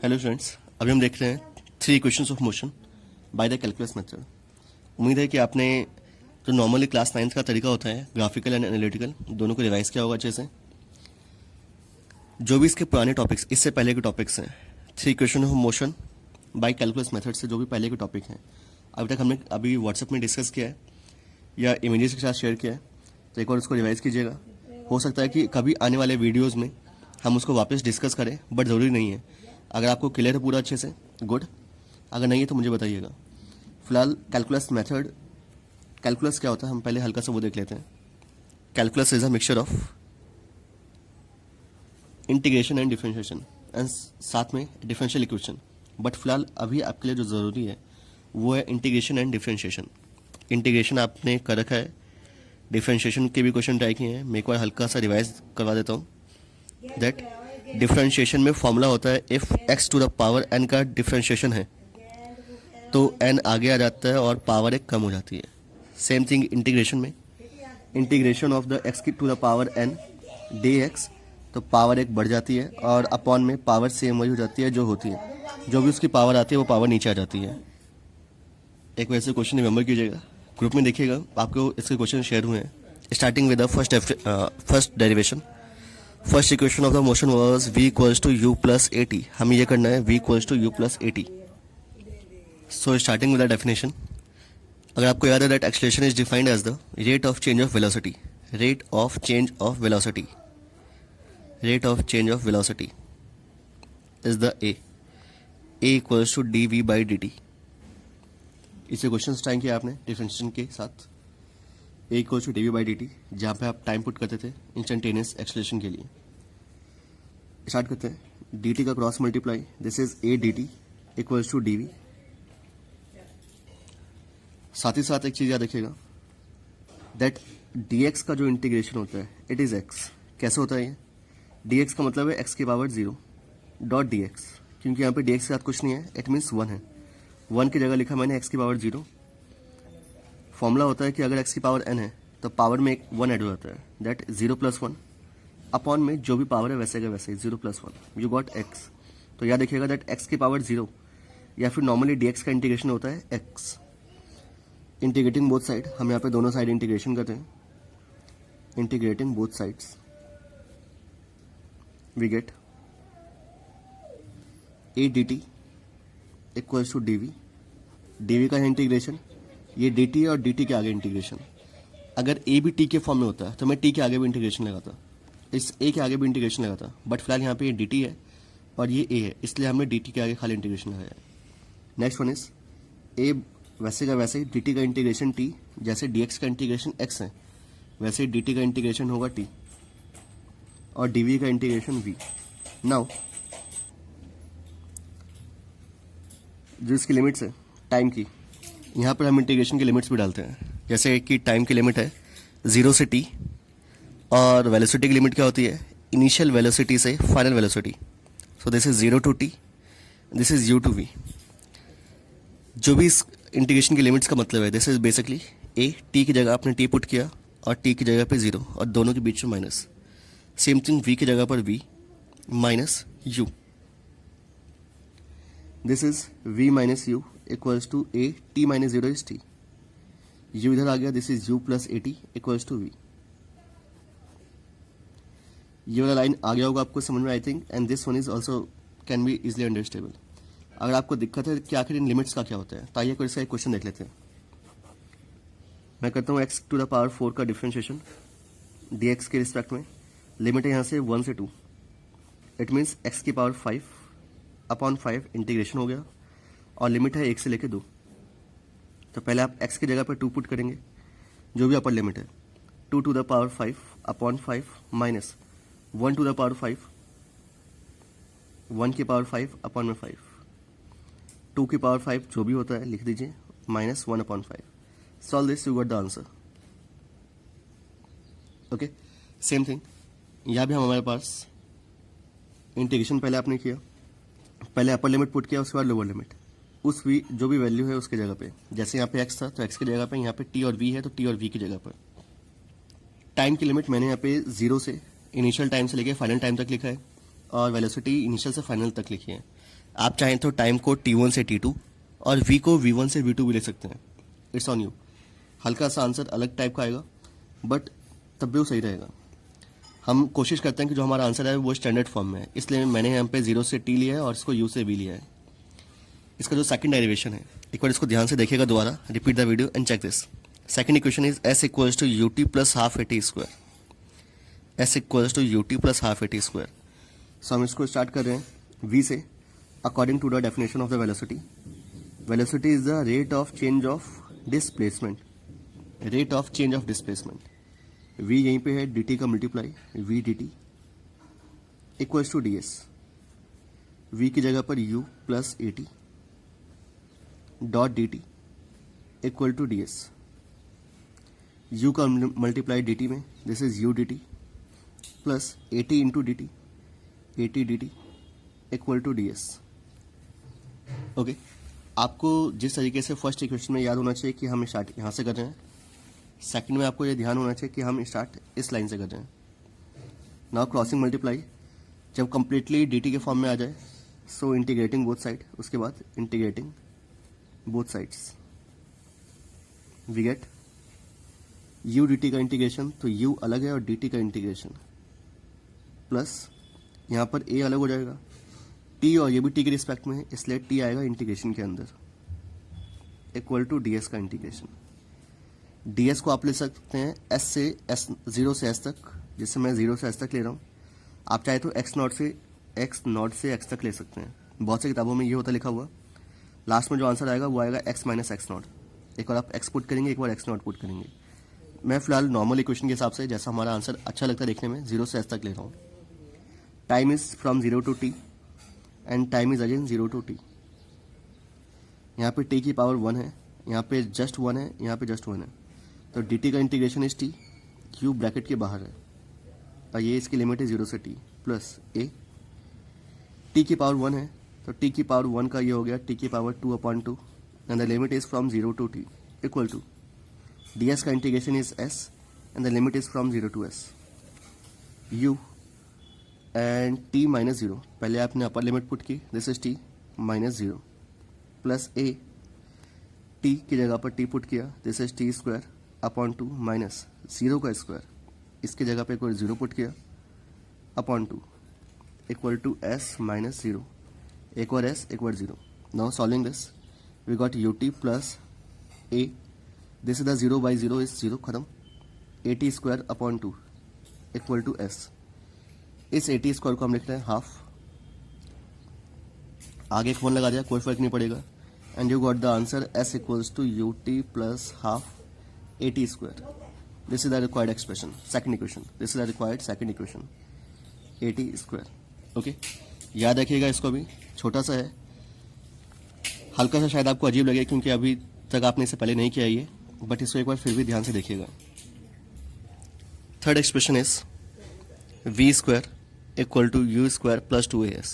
Hello students, अभी हम देख रहे हैं 3 equations of motion by the calculus method. उम्मीद है कि आपने जो नॉर्मली क्लास 9th का तरीका होता है ग्राफिकल एंड एनालिटिकल दोनों को रिवाइज किया होगा अच्छे से। जो भी इसके पुराने टॉपिक्स इससे पहले के टॉपिक्स हैं 3 equation of motion by calculus method से जो भी पहले के टॉपिक हैं अभी तक हमने अभी व्हाट्सएप में डिस्कस किया है या इमेजेस के साथ शेयर किया है, तो एक बार उसको रिवाइज कीजिएगा। हो सकता है कि कभी आने वाले वीडियोज़ में हम उसको वापस डिस्कस करें, बट ज़रूरी नहीं है। अगर आपको क्लियर है पूरा अच्छे से गुड, अगर नहीं है तो मुझे बताइएगा। फिलहाल कैलकुलस मेथड, कैलकुलस क्या होता है हम पहले हल्का सा वो देख लेते हैं। Calculus is a mixture of integration and differentiation and साथ में डिफरेंशियल इक्वेशन, बट फिलहाल अभी आपके लिए जो ज़रूरी है वो है इंटीग्रेशन एंड डिफरेंशिएशन। इंटीग्रेशन आपने कर रखा है, डिफरेंशिएशन के भी क्वेश्चन ट्राई किए हैं। मैं एक बार हल्का सा रिवाइज करवा देता हूँ दैट डिफरेंशिएशन में फॉर्मूला होता है if x to the power n का डिफरेंशिएशन है तो n आगे आ जाता है और पावर एक कम हो जाती है। सेम थिंग इंटीग्रेशन में, integration of the x to the power n dx तो पावर एक बढ़ जाती है और अपॉन में पावर सेम वही हो जाती है जो होती है, जो भी उसकी पावर आती है वो पावर नीचे आ जाती है। एक वैसे क्वेश्चन रिमेंबर कीजिएगा, ग्रुप में देखिएगा आपको इसके क्वेश्चन शेयर हुए हैं। Starting with the first derivation. First equation of the motion was v equals to u plus a t. हमें ये करना है v equals to u plus a t. So starting with the definition, अगर आपको याद है that acceleration is defined as the rate of change of velocity. Rate of change of velocity, rate of change of velocity is the a equals to dv by dt। इसे question time किया आपने differentiation के साथ। a equals to dv by dt, जहाँ पे आप time put करते थे इंस्टेंटेनियस एक्सेलरेशन के लिए। स्टार्ट करते हैं। dt का cross multiply, this is a dt equals to dv। साथ ही साथ एक चीज याद रखिएगा दैट dx का जो इंटीग्रेशन होता है इट इज x। कैसे होता है ये? dx का मतलब है x की पावर 0 डॉट dx, क्योंकि यहाँ पे dx के साथ कुछ नहीं है, इट मीन्स 1 है। 1 की जगह लिखा मैंने x की पावर 0। फॉर्मूला होता है कि अगर x की पावर n है तो पावर में एक 1 ऐड हो जाता है, दैट 0 प्लस 1 अपॉन में जो भी पावर है वैसे का वैसे 0 प्लस 1 यू गॉट x। तो याद रखिएगा दैट x की पावर 0 या फिर नॉर्मली dx का इंटीग्रेशन होता है x। इंटीग्रेटिंग बोथ साइड, हम यहाँ पे दोनों साइड इंटीग्रेशन करते हैं। Integrating both sides we get a dt equals to dv। dv का है इंटीग्रेशन, ये dt और dt के आगे इंटीग्रेशन। अगर a भी t के फॉर्म में होता है तो मैं t के आगे भी इंटीग्रेशन लगाता, इस a के आगे भी इंटीग्रेशन लगाता, बट फिलहाल यहाँ पे ये dt है और ये a है, इसलिए हमने dt के आगे खाली इंटीग्रेशन लगाया। नेक्स्ट वन इज a वैसे का वैसे dt का इंटीग्रेशन t, जैसे dx का इंटीग्रेशन x है वैसे dt का इंटीग्रेशन होगा t और dv का इंटीग्रेशन v। नाउ जो इसकी लिमिट्स है टाइम की, यहाँ पर हम इंटीग्रेशन की लिमिट्स भी डालते हैं। जैसे कि टाइम की लिमिट है 0 से t और वेलोसिटी की लिमिट क्या होती है इनिशियल वेलोसिटी से final velocity. So this is 0 to t, this is u to v। जो भी इस इंटीग्रेशन की लिमिट्स का मतलब है this is basically a, t की जगह आपने t पुट किया और t की जगह पे 0 और दोनों के बीच में माइनस। सेम थिंग v की जगह पर v minus u। This is v minus u equals to a t minus 0 is t। u इधर आ गया, this is u plus a t equals to v। ये वाला लाइन आ गया होगा आपको समझ में I think, and this one is also can be easily understandable. अगर आपको दिक्कत है कि आखिर इन लिमिट्स का क्या होता है तो आइए इसका एक क्वेश्चन देख लेते हैं। मैं करता हूँ x टू द पावर 4 का डिफरेंशिएशन dx के रिस्पेक्ट में। लिमिट है यहाँ से 1 से 2, इट मीन्स x की पावर 5 अपॉन 5 इंटीग्रेशन हो गया और लिमिट है 1 से लेके 2। तो पहले आप x की जगह पर 2 पुट करेंगे, जो भी अपर लिमिट है 2 to the power 5 upon 5 minus 1 to the power 5, 1 की पावर 5 अपॉन में 5, 2 की पावर 5 जो भी होता है लिख दीजिए minus 1 upon 5। Solve this you got the answer. Okay, same thing यहाँ भी हमारे पास इंटीग्रेशन पहले आपने किया, पहले अपर लिमिट पुट किया उसके बाद लोअर लिमिट, उस v जो भी वैल्यू है उसके जगह पे। जैसे यहाँ पे x था तो x की जगह पे यहाँ पे t और v है तो t और v की जगह पर। टाइम की लिमिट मैंने यहाँ पे 0 से इनिशियल टाइम से लेके फाइनल टाइम तक लिखा है और वेलोसिटी इनिशियल से फाइनल तक लिखी है। आप चाहें तो टाइम को t1 से t2 और v को v1 से v2 भी ले सकते हैं। It's on you. हल्का सा आंसर अलग टाइप का आएगा बट तब भी वो सही रहेगा। हम कोशिश करते हैं कि जो हमारा आंसर है वो स्टैंडर्ड फॉर्म में है, इसलिए मैंने यहाँ पे 0 से t लिया है और इसको u से v लिया है। इसका जो सेकंड डेरिवेशन है, एक बार इसको ध्यान से देखिएगा दोबारा, repeat the video and check this. Second equation is s equals to ut plus half at square. s equals to ut plus half at square. So हम इसको स्टार्ट कर रहे हैं v से। According to the definition of the velocity, velocity is the rate of change of displacement. Rate of change of displacement, v यहीं पे है, dt का multiply v dt equals to ds। v की जगह पर u plus at dot dt equal to ds। u का multiply dt में, this is u dt plus at into dt, at dt equal to ds। Okay, आपको जिस तरीके से first equation में याद होना चाहिए कि हम स्टार्ट यहाँ से कर रहे हैं, सेकंड में आपको ये ध्यान होना चाहिए कि हम स्टार्ट इस लाइन से कर रहे हैं। नाउ क्रॉसिंग मल्टीप्लाई जब कंप्लीटली dt के फॉर्म में आ जाए, सो इंटीग्रेटिंग बोथ साइड, उसके बाद integrating both sides, we get u dt का इंटीग्रेशन, तो u अलग है और dt का इंटीग्रेशन, प्लस यहाँ पर a अलग हो जाएगा, t और ये भी t के रिस्पेक्ट में है, इसलिए t आएगा इंटीग्रेशन के अंदर, इक्वल टू ds का इंटीग्रेशन। ds को आप ले सकते हैं s से s, 0 से s तक, जिससे मैं 0 से s तक ले रहा हूँ। आप चाहे तो x नॉट से x तक ले सकते हैं। बहुत सी किताबों में ये होता लिखा हुआ, लास्ट में जो आंसर आएगा वो आएगा x माइनस एक्स नॉट। एक बार आप x पुट करेंगे, एक बार x नॉट पुट करेंगे। मैं फिलहाल नॉर्मल इक्वेशन के हिसाब से जैसा हमारा आंसर अच्छा लगता है देखने में, 0 से s तक ले रहा हूँ। Time is from 0 to t and time is again 0 to t। यहाँ पे t की पावर 1 है, यहाँ पे जस्ट 1 है, यहाँ पे जस्ट 1 है, तो dt का integration is t, q bracket के बाहर है और ये इसकी लिमिट है 0 से t प्लस a। t की पावर 1 है, तो t की पावर 1 का ये हो गया t की power 2/2 and the limit is from 0 to t equal to ds का integration is s and the limit is from 0 to s। u and t minus 0, पहले आपने अपर लिमिट पुट की, this is t minus 0 plus a, t की जगह पर t put किया, this is t square upon 2 minus 0 का square, इसकी जगह पे एक बार 0 पुट किया upon 2 equal to s minus 0, एक बार s एक बार 0। Now solving this we got ut plus a, this is the 0 by 0 is 0, खत्म, at square upon 2 equal to s। इस at स्क्वायर को हम लिख रहे हैं हाफ, आगे एक 1 लगा दिया, कोई फर्क नहीं पड़ेगा, and you got the answer s equals to ut plus half at square. This is the required expression, second equation, this is the required second equation, at square. Okay, याद रखिएगा, इसको भी छोटा सा है, हल्का सा शायद आपको अजीब लगे क्योंकि अभी तक आपने इसे पहले नहीं किया ये, बट इसको एक बार फिर भी ध्यान से देखिएगा। Third expression is v square equal to u square plus 2as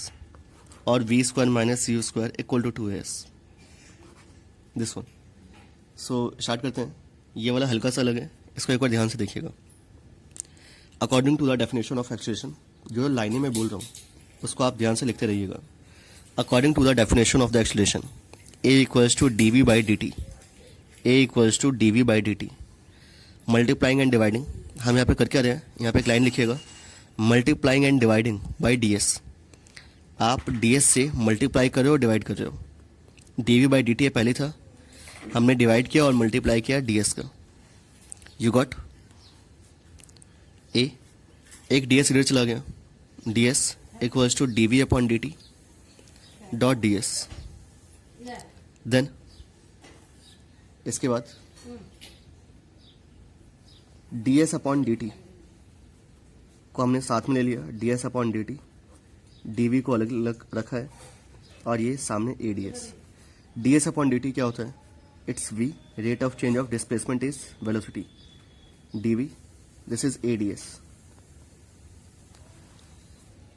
और v square minus u square equal to 2as, this one. So start करते हैं। ये वाला हल्का सा अलग है, इसको एक बार ध्यान से देखिएगा। According to the definition of acceleration, जो लाइनें मैं बोल रहा हूँ उसको आप ध्यान से लिखते रहिएगा। According to the definition of the acceleration, a equals to dv by dt, a equals to dv by dt, multiplying and dividing. हम यहाँ पे कर क्या रहे हैं, यहाँ पे एक लाइन लिखिएगा, multiplying and dividing by ds। आप ds से मल्टीप्लाई कर रहे हो, डिवाइड कर रहे हो। dv बाई dt ये पहले था, हमने डिवाइड किया और मल्टीप्लाई किया ds का, यू गॉट a, एक ds इधर चला गया, ds equals to dv upon dt dot ds। Then इसके बाद ds अपॉन dt को हमने साथ में ले लिया, ds अपॉन dt, dv को अलग अलग रखा है और ये सामने ads। ds अपॉन dt क्या होता है, it's v, rate of change of displacement is velocity, dv, this is ads।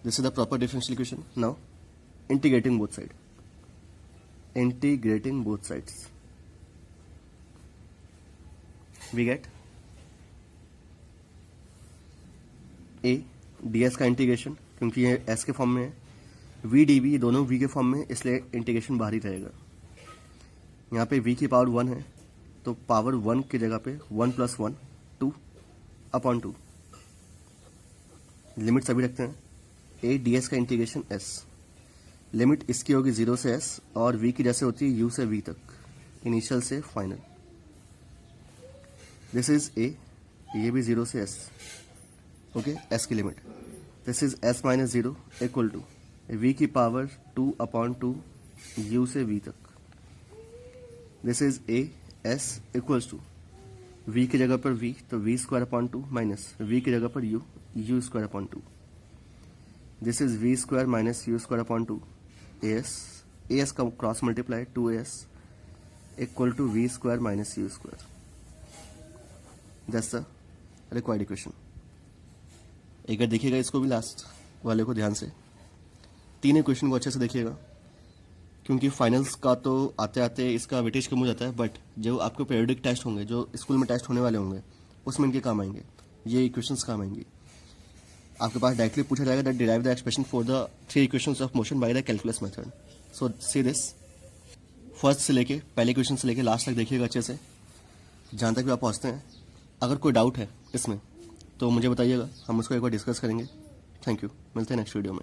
This is the proper differential equation. Now integrating both side, integrating both sides, we get a ds का integration, क्योंकि ये S के form में है, we D we दोनों we के form में, इसलिए इंटीग्रेशन बाहर ही रहेगा। यहाँ पे वी की पावर 1 है, तो पावर 1 की जगह पे 1 + 1 2/2। लिमिट सभी रखते हैं। ए डी एस का इंटीग्रेशन एस, लिमिट इसकी होगी 0 से एस, और वी की जैसे होती है यू से वी तक, इनिशियल से फाइनल। दिस इज ए, ये भी 0 से एस, ओके, एस की limit. This is S - 0 equal to V की पावर 2/2 यू से वी तक। This is A S equals to V की जगह पर वी, तो v² माइनस वी की जगह पर U, u²/2। This is v² minus u²/2 as का cross multiply 2as equal to v² minus u²। That's the required equation. एक बार देखिएगा इसको भी, लास्ट वाले को ध्यान से, 3 इक्वेशन को अच्छे से देखिएगा, क्योंकि फाइनल्स का तो आते आते इसका वेटेज कम हो जाता है, बट जो आपके पीरियोडिक टेस्ट होंगे, जो स्कूल में टेस्ट होने वाले होंगे, उसमें इनके काम आएंगे, ये इक्वेशंस काम आएंगी। आपके पास डायरेक्टली पूछा जाएगा that derive the expression for the 3 equations of motion by the calculus method. So see this, first से लेके, पहले क्वेश्चन से लेके लास्ट तक देखिएगा अच्छे से, जहाँ तक भी आप पहुँचते हैं। अगर कोई डाउट है इसमें तो मुझे बताइएगा, हम उसको एक बार डिस्कस करेंगे। थैंक यू, मिलते हैं नेक्स्ट वीडियो में।